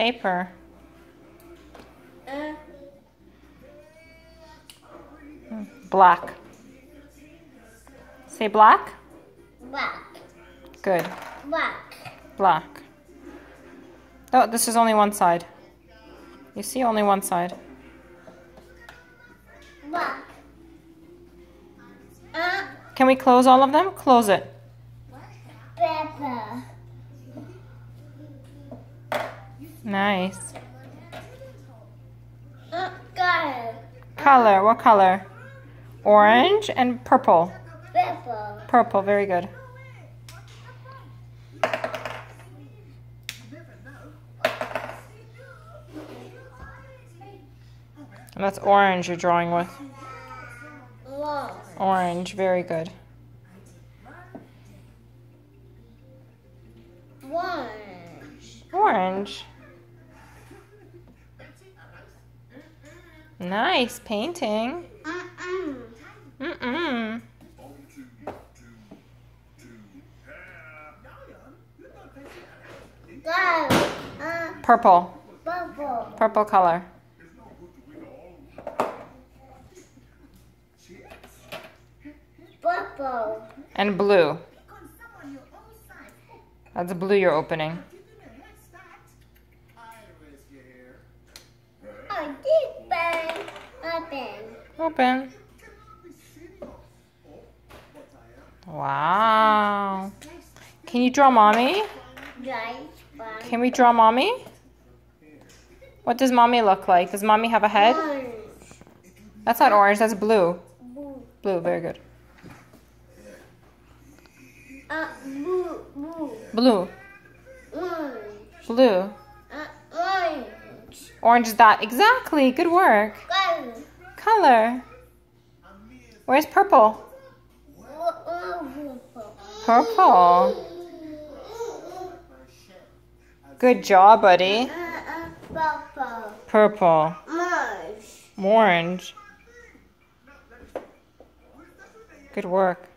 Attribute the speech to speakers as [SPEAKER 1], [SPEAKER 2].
[SPEAKER 1] paper. Black. Say black.
[SPEAKER 2] Black.
[SPEAKER 1] Good.
[SPEAKER 2] Black.
[SPEAKER 1] Black. Oh, this is only one side. You see only one side.
[SPEAKER 2] Black.
[SPEAKER 1] Can we close all of them? Close it.
[SPEAKER 2] Pepper.
[SPEAKER 1] Nice.
[SPEAKER 2] Color.
[SPEAKER 1] Color. What color? Orange and purple.
[SPEAKER 2] Pepper.
[SPEAKER 1] Purple. Very good. And that's orange you're drawing with. Orange. Very good.
[SPEAKER 2] Orange.
[SPEAKER 1] Orange. Nice painting. Mm-mm. Purple.
[SPEAKER 2] Purple.
[SPEAKER 1] Purple color.
[SPEAKER 2] Purple.
[SPEAKER 1] And blue. That's blue you're opening.
[SPEAKER 2] Oh, this open.
[SPEAKER 1] Open. Wow. Can you draw mommy?
[SPEAKER 2] Right.
[SPEAKER 1] Can we draw mommy? What does mommy look like? Does mommy have a head?
[SPEAKER 2] Orange.
[SPEAKER 1] That's not orange, that's blue.
[SPEAKER 2] Blue.
[SPEAKER 1] Blue, very good.
[SPEAKER 2] Blue. Blue.
[SPEAKER 1] Blue.
[SPEAKER 2] Orange.
[SPEAKER 1] Blue.
[SPEAKER 2] Orange.
[SPEAKER 1] Orange is that. Exactly. Good work.
[SPEAKER 2] Color.
[SPEAKER 1] Color. Where's purple? Purple. Good job, buddy.
[SPEAKER 2] Purple.
[SPEAKER 1] Purple.
[SPEAKER 2] Orange.
[SPEAKER 1] Orange. Good work.